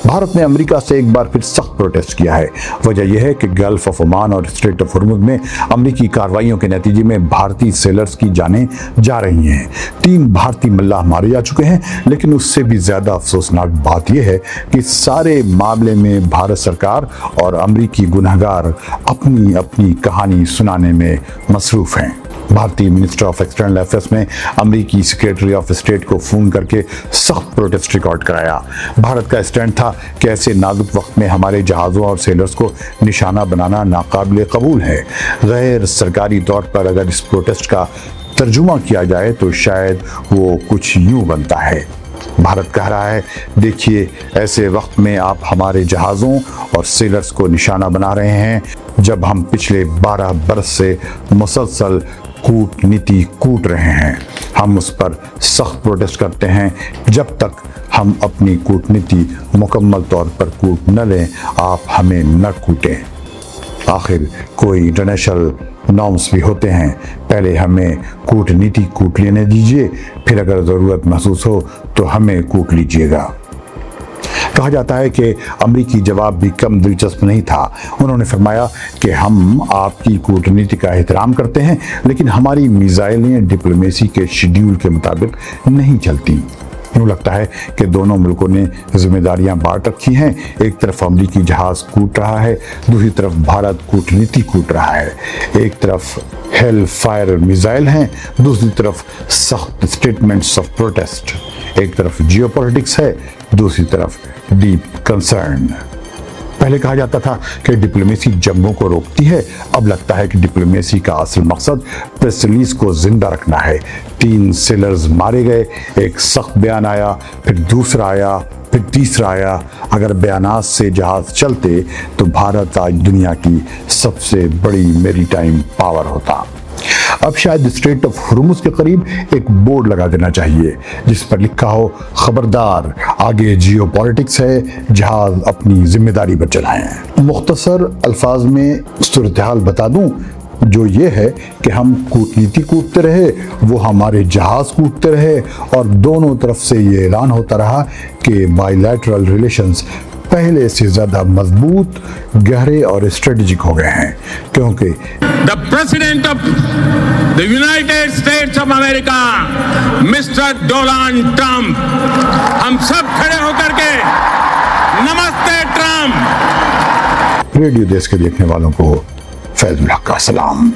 भारत ने अमेरिका से एक बार फिर सख्त प्रोटेस्ट किया है। वजह यह है कि गल्फ ऑफ ओमान और स्ट्रेट ऑफ हॉर्मुज़ में अमेरिकी कार्रवाइयों के नतीजे में भारतीय सेलर्स की जानें जा रही हैं। 3 भारतीय मल्लाह मारे जा चुके हैं, लेकिन उससे भी ज्यादा अफसोसनाक बात यह है कि सारे मामले में भारत सरकार और अमेरिकी गुनहगार अपनी अपनी कहानी सुनाने में मसरूफ हैं। भारतीय मिनिस्टर ऑफ एक्सटर्नल अफेयर्स ने अमेरिकी सेक्रेटरी ऑफ स्टेट को फोन करके सख्त प्रोटेस्ट रिकॉर्ड कराया। भारत का स्टैंड था कि ऐसे नाजुक वक्त में हमारे जहाज़ों और सेलर्स को निशाना बनाना नाकाबिले कबूल है। गैर सरकारी तौर पर अगर इस प्रोटेस्ट का तर्जुमा किया जाए तो शायद वो कुछ यूं बनता है। भारत कह रहा है, देखिए ऐसे वक्त में आप हमारे जहाज़ों और सेलर्स को निशाना बना रहे हैं जब हम पिछले 12 बरस से मुसलसल कूटनीति कूट रहे हैं। हम उस पर सख्त प्रोटेस्ट करते हैं। जब तक हम अपनी कूटनीति मुकम्मल तौर पर कूट न लें, आप हमें न कूटें। आखिर कोई इंटरनेशनल नॉर्म्स भी होते हैं। पहले हमें कूटनीति कूट लेने दीजिए, फिर अगर ज़रूरत महसूस हो तो हमें कूट लीजिएगा। कहा जाता है कि अमेरिकी जवाब भी कम दिलचस्प नहीं था। उन्होंने फरमाया कि हम आपकी कूटनीति का एहतराम करते हैं, लेकिन हमारी मिसाइलें डिप्लोमेसी के शेड्यूल के मुताबिक नहीं चलती। यूँ लगता है कि दोनों मुल्कों ने जिम्मेदारियां बांट रखी हैं। एक तरफ अमेरिकी जहाज कूट रहा है, दूसरी तरफ भारत कूटनीति कूट रहा है। एक तरफ हेल फायर मिसाइल हैं, दूसरी तरफ सख्त स्टेटमेंट्स ऑफ प्रोटेस्ट। एक तरफ जियोपॉलिटिक्स है, दूसरी तरफ डीप कंसर्न। पहले कहा जाता था कि डिप्लोमेसी जंगों को रोकती है, अब लगता है कि डिप्लोमेसी का असल मकसद प्रेस रिलीज को जिंदा रखना है। 3 सेलर्स मारे गए, एक सख्त बयान आया, फिर दूसरा आया, फिर तीसरा आया। अगर बयानात से जहाज चलते तो भारत आज दुनिया की सबसे बड़ी मैरीटाइम पावर होता। अब शायद स्ट्रेट ऑफ हॉर्मुज़ के करीब एक बोर्ड लगा देना चाहिए जिस पर लिखा हो, खबरदार आगे जियोपॉलिटिक्स है, जहाज अपनी जिम्मेदारी पर चलाएं। मुख्तसर अल्फाज में सूरत हाल बता दूं, जो ये है कि हम कूटनीति कूटते रहे, वो हमारे जहाज कूटते रहे, और दोनों तरफ से ये ऐलान होता रहा कि बायलैटरल रिलेशंस पहले से ज्यादा मजबूत, गहरे और स्ट्रेटेजिक हो गए हैं, क्योंकि the president of the United states of America mister Donald Trump, हम सब खड़े होकर के नमस्ते ट्रंप। रेडियो देश के देखने वालों को फैज़ुल हक का सलाम।